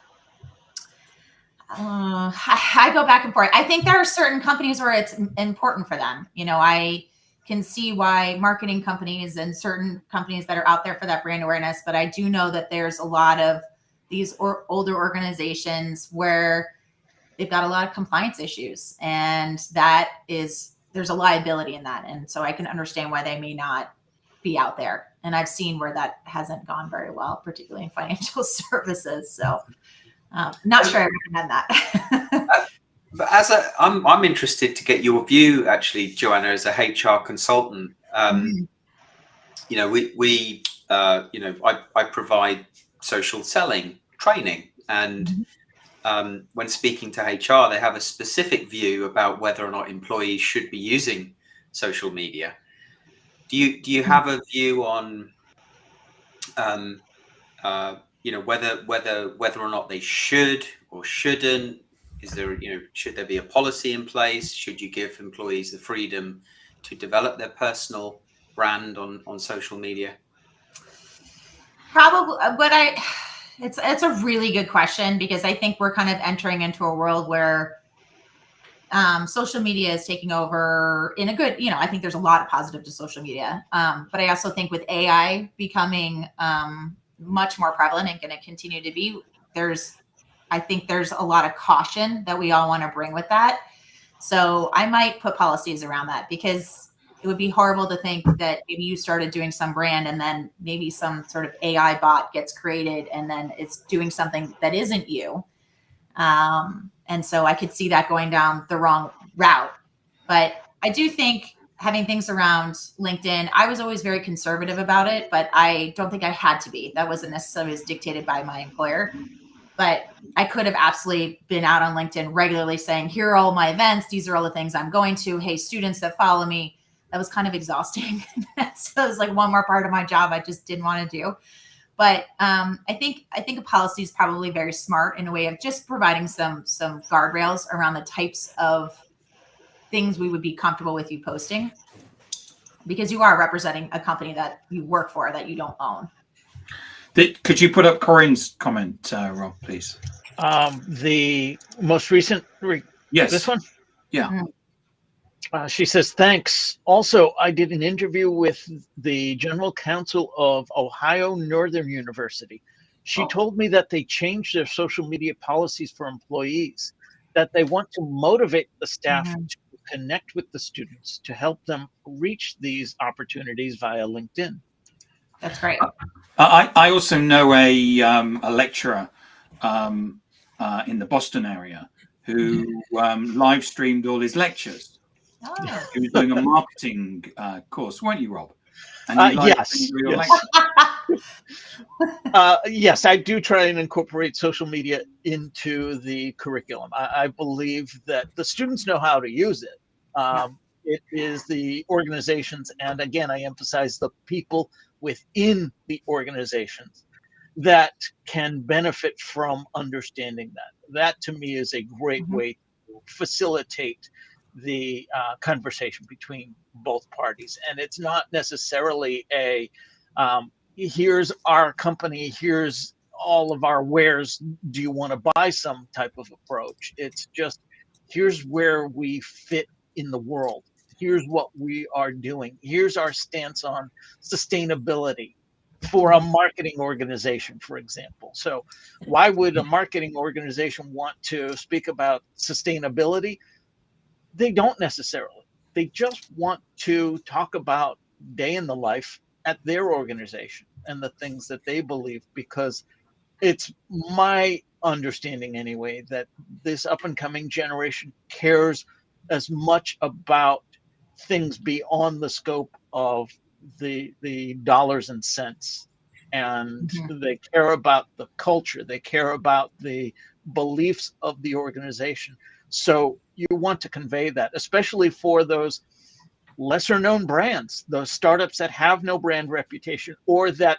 I go back and forth. I think there are certain companies where it's important for them. I can see why marketing companies and certain companies that are out there for that brand awareness, but I do know that there's a lot of these older organizations where they've got a lot of compliance issues, and there's a liability in that. And so I can understand why they may not be out there. And I've seen where that hasn't gone very well, particularly in financial services. So not sure I recommend that. But I'm interested to get your view, actually, Joanna, as a HR consultant. I provide social selling training, and when speaking to HR, they have a specific view about whether or not employees should be using social media. Do you have a view on whether or not they should or shouldn't? Is there, should there be a policy in place? Should you give employees the freedom to develop their personal brand on social media? Probably, it's a really good question, because I think we're kind of entering into a world where social media is taking over in a good, I think there's a lot of positive to social media. But I also think with AI becoming much more prevalent and going to continue to be, I think there's a lot of caution that we all want to bring with that. So I might put policies around that, because it would be horrible to think that maybe you started doing some brand and then maybe some sort of AI bot gets created and then it's doing something that isn't you. And so I could see that going down the wrong route. But I do think having things around LinkedIn, I was always very conservative about it, but I don't think I had to be. That wasn't necessarily as dictated by my employer. But I could have absolutely been out on LinkedIn regularly saying, here are all my events. These are all the things I'm going to. Hey, students that follow me. That was kind of exhausting. So it was like one more part of my job I just didn't want to do. But I think a policy is probably very smart in a way of just providing some guardrails around the types of things we would be comfortable with you posting, because you are representing a company that you work for that you don't own. Could you put up Corinne's comment, Rob, please? The most recent, yes, this one? Yeah. Mm-hmm. She says, thanks. Also, I did an interview with the general counsel of Ohio Northern University. She told me that they changed their social media policies for employees, that they want to motivate the staff to connect with the students to help them reach these opportunities via LinkedIn. That's great. I also know a lecturer in the Boston area who live streamed all his lectures. Oh. He was doing a marketing course, weren't you, Rob? And you yes. Yes, I do try and incorporate social media into the curriculum. I believe that the students know how to use it. It is the organizations, and again, I emphasize the people within the organizations that can benefit from understanding that. That, to me, is a great way to facilitate the conversation between both parties. And it's not necessarily a here's our company, here's all of our wares. Do you want to buy some type of approach? It's just, here's where we fit in the world. Here's what we are doing. Here's our stance on sustainability for a marketing organization, for example. So why would a marketing organization want to speak about sustainability? They don't necessarily. They just want to talk about day in the life at their organization and the things that they believe, because it's my understanding anyway that this up and coming generation cares as much about things beyond the scope of the dollars and cents, and they care about the culture, they care about the beliefs of the organization. So you want to convey that, especially for those lesser known brands, those startups that have no brand reputation, or that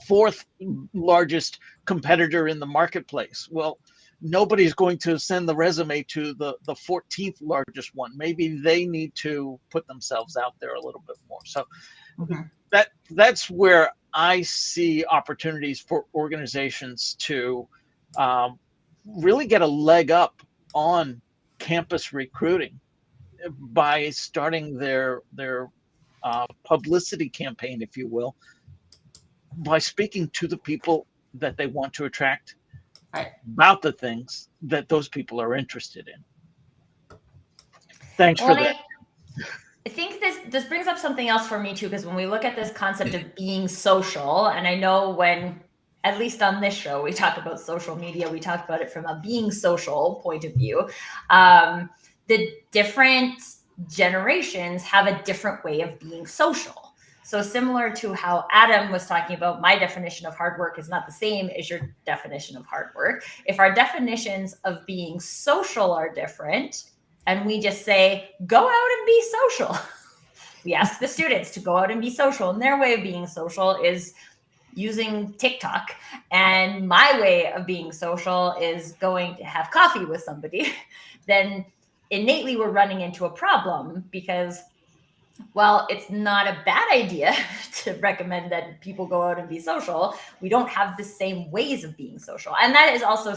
fourth largest competitor in the marketplace. Well, nobody's going to send the resume to the 14th largest one. Maybe they need to put themselves out there a little bit more. So that's where I see opportunities for organizations to really get a leg up on campus recruiting by starting their publicity campaign, if you will, by speaking to the people that they want to attract about the things that those people are interested in. Thanks for that. I think this brings up something else for me too, because when we look at this concept of being social, and I know when, at least on this show, we talk about social media, we talk about it from a being social point of view. The different generations have a different way of being social. So similar to how Adam was talking about, my definition of hard work is not the same as your definition of hard work. If our definitions of being social are different, and we just say, go out and be social. We ask the students to go out and be social, and their way of being social is using TikTok. And my way of being social is going to have coffee with somebody. Then innately we're running into a problem, because, well, it's not a bad idea to recommend that people go out and be social. We don't have the same ways of being social. And that is also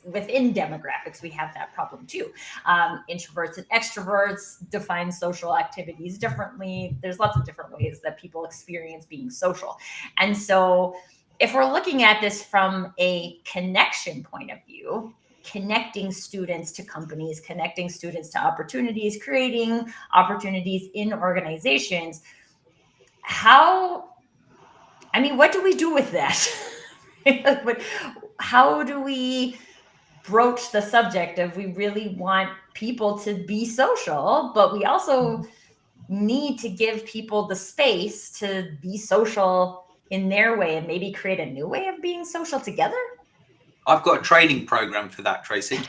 within demographics, we have that problem too. Introverts and extroverts define social activities differently. There's lots of different ways that people experience being social. And so if we're looking at this from a connection point of view, connecting students to companies, connecting students to opportunities, creating opportunities in organizations, what do we do with that? How do we broach the subject of, we really want people to be social, but we also need to give people the space to be social in their way and maybe create a new way of being social together? I've got a training program for that, Tracy.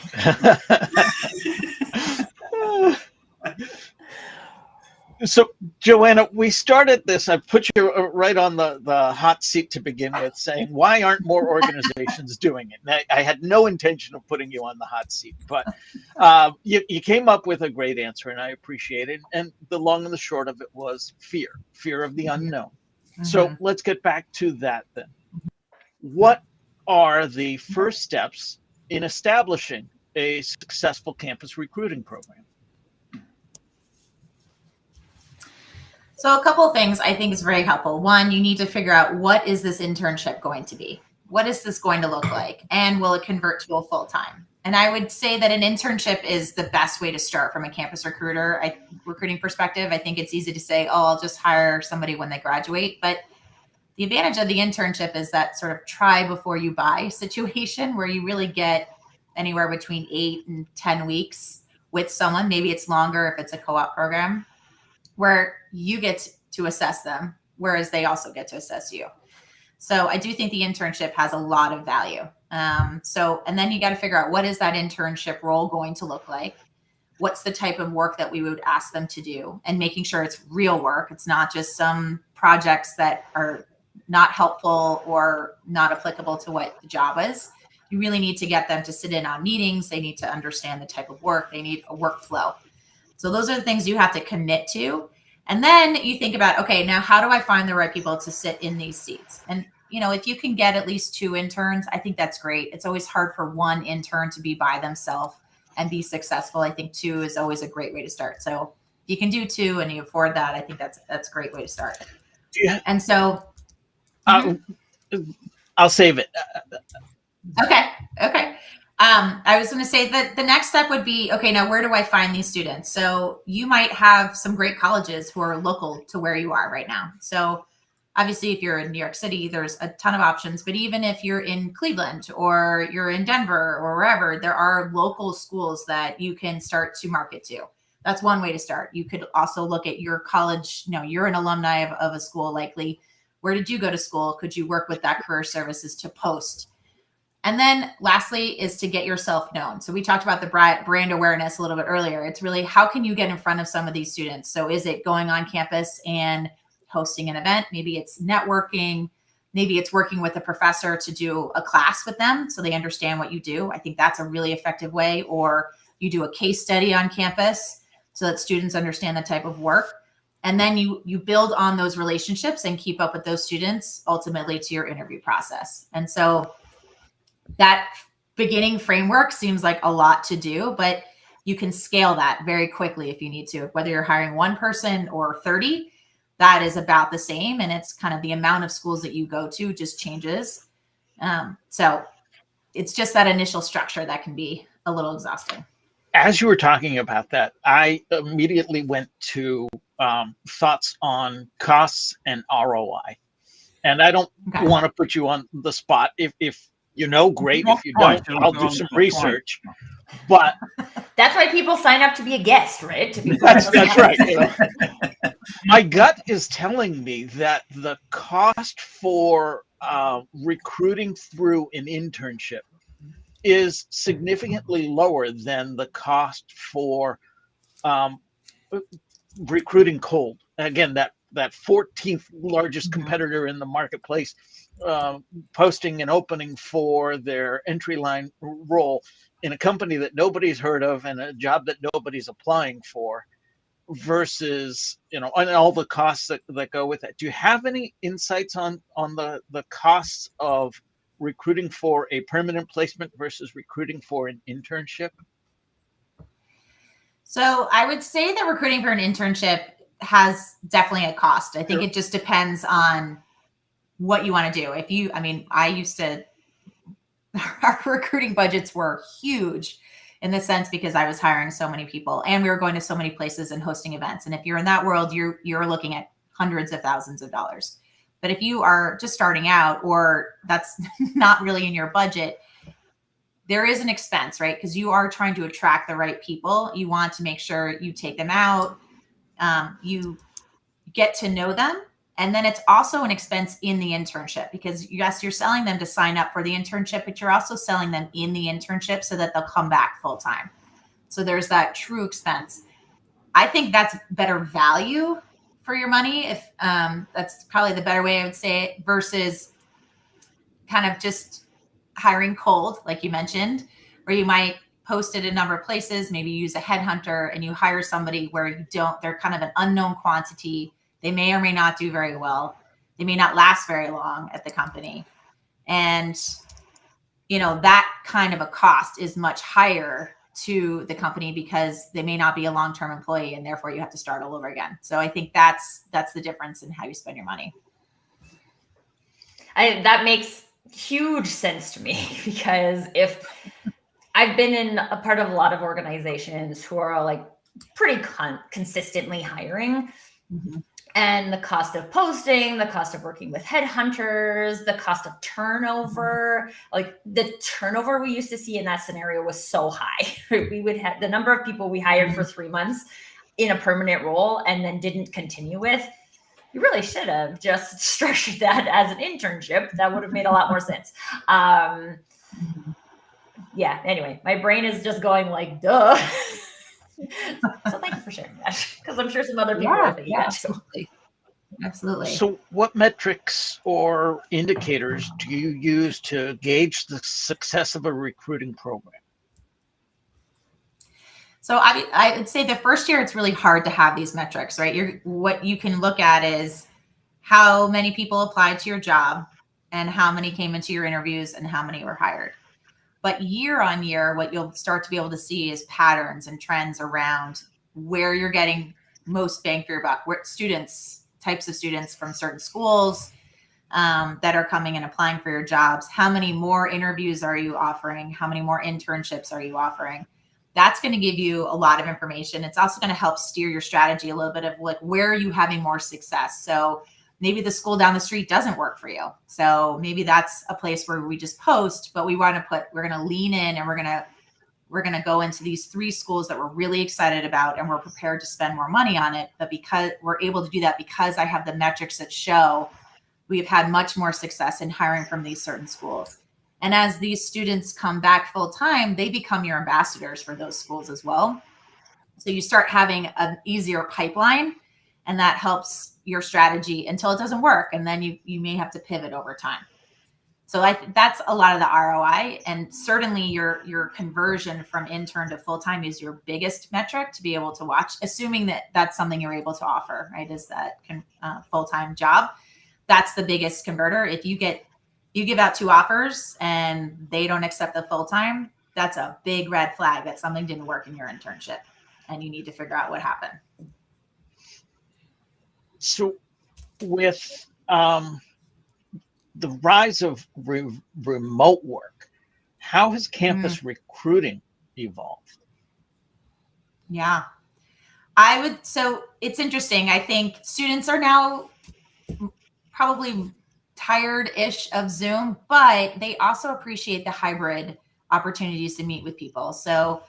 So, Joanna, we started this. I put you right on the hot seat to begin with, saying, why aren't more organizations doing it? And I had no intention of putting you on the hot seat, but you came up with a great answer, and I appreciate it. And the long and the short of it was fear of the unknown. So let's get back to that then. What are the first steps in establishing a successful campus recruiting program? So a couple of things I think is very helpful. One, you need to figure out, what is this internship going to be? What is this going to look like? And will it convert to a full-time? And I would say that an internship is the best way to start from a campus recruiting perspective. I think it's easy to say, oh, I'll just hire somebody when they graduate. But the advantage of the internship is that sort of try before you buy situation, where you really get anywhere between 8 and 10 weeks with someone. Maybe it's longer if it's a co-op program, where you get to assess them, whereas they also get to assess you. So I do think the internship has a lot of value. And then you got to figure out, what is that internship role going to look like? What's the type of work that we would ask them to do? And making sure it's real work. It's not just some projects that are not helpful or not applicable to what the job is. You really need to get them to sit in on meetings. They need to understand the type of work. They need a workflow. So those are the things you have to commit to. And then you think about, okay, now how do I find the right people to sit in these seats? And, if you can get at least 2 interns, I think that's great. It's always hard for one intern to be by themselves and be successful. I think 2 is always a great way to start. So if you can do 2 and you afford that, I think that's a great way to start. Yeah. And so I'll save it. Okay. I was going to say that the next step would be, okay, now where do I find these students? So you might have some great colleges who are local to where you are right now. So obviously, if you're in New York City, there's a ton of options. But even if you're in Cleveland or you're in Denver or wherever, there are local schools that you can start to market to. That's one way to start. You could also look at your college. You're an alumni of a school likely. Where did you go to school? Could you work with that career services to post? And then lastly is to get yourself known. So we talked about the brand awareness a little bit earlier. It's really, how can you get in front of some of these students? So is it going on campus and hosting an event? Maybe it's networking. Maybe it's working with a professor to do a class with them so they understand what you do. I think that's a really effective way. Or you do a case study on campus so that students understand the type of work. And then you build on those relationships and keep up with those students ultimately to your interview process. And so that beginning framework seems like a lot to do, but you can scale that very quickly if you need to. Whether you're hiring 1 person or 30, that is about the same. And it's kind of the amount of schools that you go to just changes. So it's just that initial structure that can be a little exhausting. As you were talking about that, I immediately went to thoughts on costs and ROI. And I don't want to put you on the spot. If you know, great. If you don't, I'll do some research. But that's why people sign up to be a guest, right? To be that's right. My gut is telling me that the cost for recruiting through an internship is significantly lower than the cost for recruiting cold. Again, that 14th largest competitor in the marketplace posting an opening for their entry line role in a company that nobody's heard of and a job that nobody's applying for, versus and all the costs that go with it. Do you have any insights on the costs of recruiting for a permanent placement versus recruiting for an internship? So I would say that recruiting for an internship has definitely a cost. I think it just depends on what you want to do. I used to, our recruiting budgets were huge in the sense because I was hiring so many people and we were going to so many places and hosting events. And if you're in that world, you're looking at hundreds of thousands of dollars. But if you are just starting out or that's not really in your budget, there is an expense, right? Because you are trying to attract the right people. You want to make sure you take them out, you get to know them. And then it's also an expense in the internship because yes, you're selling them to sign up for the internship, but you're also selling them in the internship so that they'll come back full time. So there's that true expense. I think that's better value for your money. If that's probably the better way I would say it, versus kind of just hiring cold, like you mentioned, where you might post it a number of places, maybe use a headhunter and you hire somebody where they're kind of an unknown quantity. They may or may not do very well. They may not last very long at the company. And, that kind of a cost is much higher to the company because they may not be a long-term employee and therefore you have to start all over again. So I think that's the difference in how you spend your money. That makes huge sense to me because if I've been in a part of a lot of organizations who are like pretty consistently hiring, and the cost of posting, the cost of working with headhunters, the cost of turnover, like the turnover we used to see in that scenario was so high. We would have the number of people we hired for 3 months in a permanent role and then didn't continue with. You really should have just structured that as an internship. That would have made a lot more sense. Yeah, anyway, my brain is just going like, duh. So thank you for sharing that because I'm sure some other people are thinking that too. Absolutely. So what metrics or indicators do you use to gauge the success of a recruiting program? So I would say the first year, it's really hard to have these metrics, right? What you can look at is how many people applied to your job and how many came into your interviews and how many were hired. But year on year, what you'll start to be able to see is patterns and trends around where you're getting most bang for your buck, where types of students from certain schools that are coming and applying for your jobs. How many more interviews are you offering? How many more internships are you offering? That's going to give you a lot of information. It's also going to help steer your strategy a little bit of like, where are you having more success? So maybe the school down the street doesn't work for you. So maybe that's a place where we just post, but we're going to lean in and we're going to go into these 3 schools that we're really excited about and we're prepared to spend more money on it. But because we're able to do that, because I have the metrics that show we've had much more success in hiring from these certain schools. And as these students come back full time, they become your ambassadors for those schools as well. So you start having an easier pipeline, and that helps your strategy until it doesn't work. And then you may have to pivot over time. So that's a lot of the ROI. And certainly your conversion from intern to full-time is your biggest metric to be able to watch, assuming that that's something you're able to offer, right? Is that full-time job. That's the biggest converter. If you give out 2 offers and they don't accept the full-time, that's a big red flag that something didn't work in your internship and you need to figure out what happened. So with the rise of remote work, how has campus recruiting evolved? Yeah, so it's interesting. I think students are now probably tired-ish of Zoom, but they also appreciate the hybrid opportunities to meet with people. So,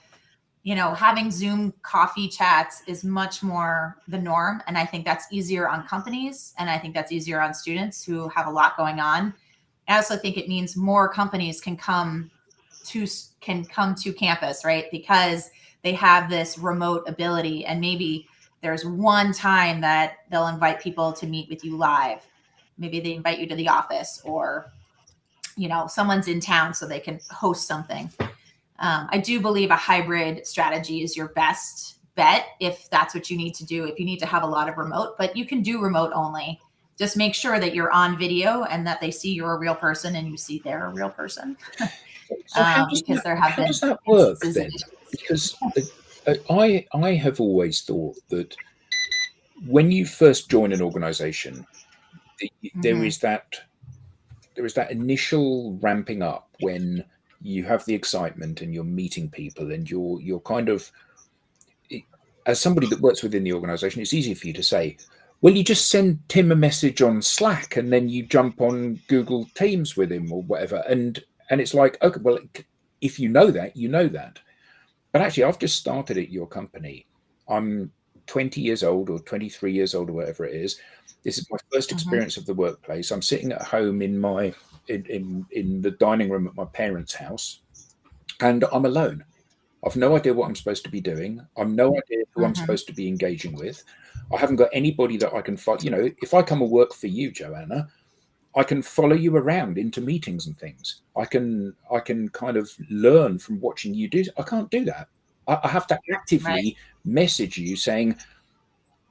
having Zoom coffee chats is much more the norm. And I think that's easier on companies. And I think that's easier on students who have a lot going on. I also think it means more companies can come to campus, right? Because they have this remote ability. And maybe there's one time that they'll invite people to meet with you live. Maybe they invite you to the office, or, someone's in town so they can host something. I do believe a hybrid strategy is your best bet if that's what you need to do, if you need to have a lot of remote, but you can do remote only. Just make sure that you're on video and that they see you're a real person and you see they're a real person. So how does that work then? Because I have always thought that when you first join an organization, there is that initial ramping up when you have the excitement and you're meeting people and you're kind of, as somebody that works within the organization, it's easy for you to say, well, you just send Tim a message on Slack and then you jump on Google Teams with him or whatever. And it's like, okay, well, if you know that, you know that. But actually, I've just started at your company. I'm 20 years old or 23 years old or whatever it is. This is my first experience of the workplace. I'm sitting at home in the dining room at my parents' house, and I'm alone. I've no idea what I'm supposed to be doing. I've no idea who I'm supposed to be engaging with. I haven't got anybody that I can follow. If I come and work for you, Joanna, I can follow you around into meetings and things. I can kind of learn from watching you do. I can't do that. I have to actively message you saying,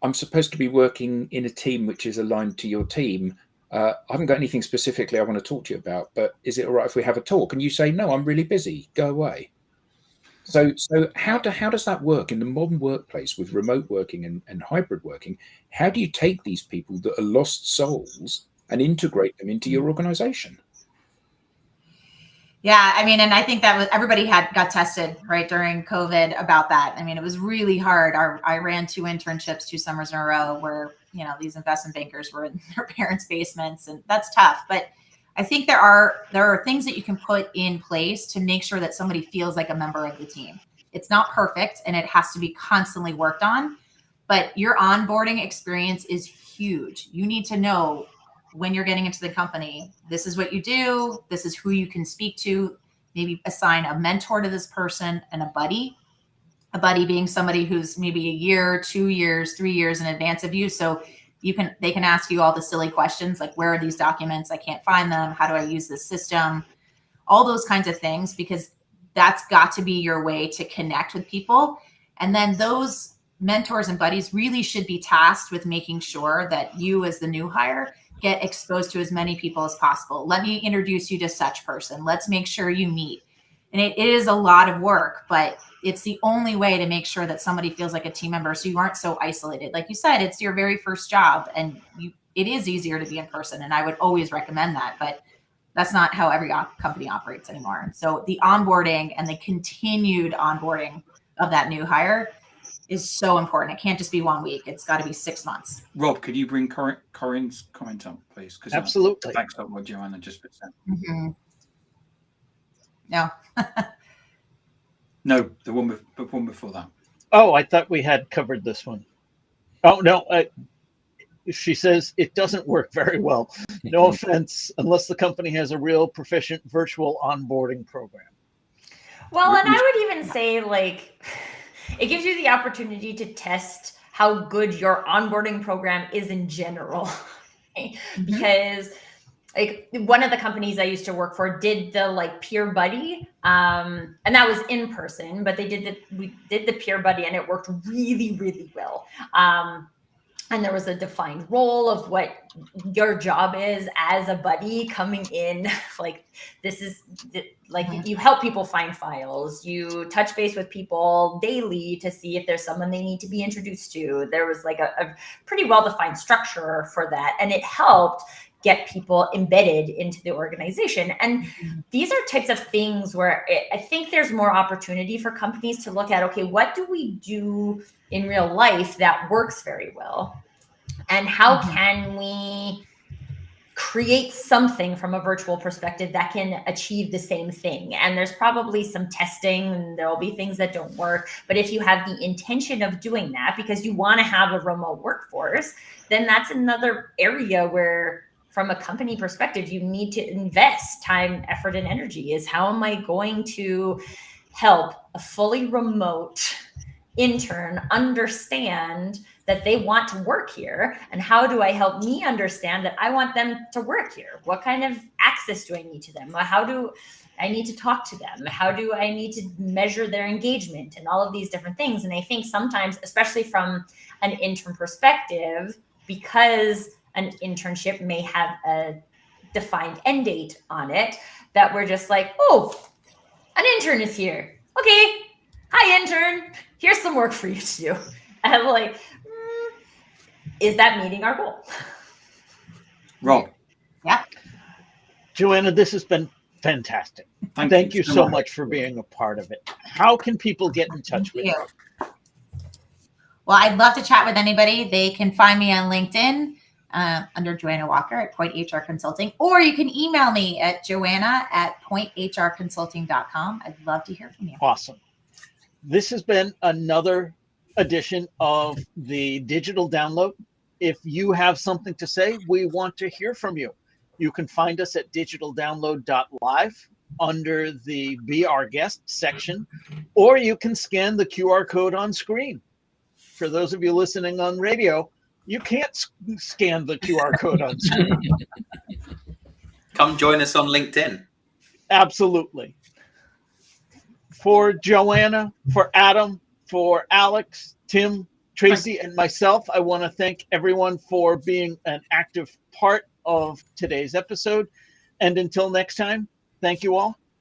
I'm supposed to be working in a team which is aligned to your team. I haven't got anything specifically I want to talk to you about, but is it all right if we have a talk? And you say, no, I'm really busy. Go away. So how does that work in the modern workplace with remote working and hybrid working? How do you take these people that are lost souls and integrate them into your organization? Yeah, I mean, and I think that everybody got tested right during COVID about that. I mean, it was really hard. I ran 2 internships 2 summers in a row where, these investment bankers were in their parents' basements, and that's tough. But I think there are things that you can put in place to make sure that somebody feels like a member of the team. It's not perfect and it has to be constantly worked on, but your onboarding experience is huge. You need to know when you're getting into the company, this is what you do. This is who you can speak to. Maybe assign a mentor to this person and a buddy being somebody who's maybe a year, 2 years, 3 years in advance of you. So they can ask you all the silly questions like, where are these documents? I can't find them. How do I use this system? All those kinds of things, because that's got to be your way to connect with people. And then those mentors and buddies really should be tasked with making sure that you as the new hire get exposed to as many people as possible. Let me introduce you to such person. Let's make sure you meet. And it is a lot of work, but it's the only way to make sure that somebody feels like a team member so you aren't so isolated. Like you said, it's your very first job, and it is easier to be in person, and I would always recommend that, but that's not how every company operates anymore. So the onboarding and the continued onboarding of that new hire is so important. It can't just be 1 week. It's got to be 6 months. Rob, could you bring Corinne's comment up, please? Absolutely. Thanks for what Joanna just said. Mm-hmm. No. No, the one before that. Oh, I thought we had covered this one. Oh, no. She says it doesn't work very well. No offense, unless the company has a real proficient virtual onboarding program. Well, and I would even say, like, it gives you the opportunity to test how good your onboarding program is in general. Mm-hmm. Because like one of the companies I used to work for did the like peer buddy, and that was in person, but we did the peer buddy, and it worked really, really well. And there was a defined role of what your job is as a buddy coming in. Like this is like you help people find files. You touch base with people daily to see if there's someone they need to be introduced to. There was like a pretty well-defined structure for that. And it helped get people embedded into the organization. And these are types of things where I think there's more opportunity for companies to look at, okay, what do we do in real life that works very well? And how can we create something from a virtual perspective that can achieve the same thing? And there's probably some testing, and there'll be things that don't work. But if you have the intention of doing that because you want to have a remote workforce, then that's another area where, from a company perspective, you need to invest time, effort, and energy. Is how am I going to help a fully remote intern understand that they want to work here? And how do I help me understand that I want them to work here? What kind of access do I need to them? How do I need to talk to them? How do I need to measure their engagement and all of these different things? And I think sometimes, especially from an intern perspective, because an internship may have a defined end date on it, that we're just like, oh, an intern is here. Okay. Hi, intern. Here's some work for you to do. And I'm like, is that meeting our goal? Rob. Yeah. Joanna, this has been fantastic. Thank you so much for being a part of it. How can people get in touch with you? Well, I'd love to chat with anybody. They can find me on LinkedIn under Joanna Walker at Point HR Consulting, or you can email me at joanna@pointhrconsulting.com. I'd love to hear from you. Awesome. This has been another edition of the Digital Download. If you have something to say, we want to hear from you. You can find us at digitaldownload.live under the Be Our Guest section, or you can scan the QR code on screen. For those of you listening on radio, you can't scan the QR code on screen. Come join us on LinkedIn. Absolutely. For Joanna, for Adam, for Alex, Tim, Tracy, and myself, I want to thank everyone for being an active part of today's episode. And until next time, thank you all.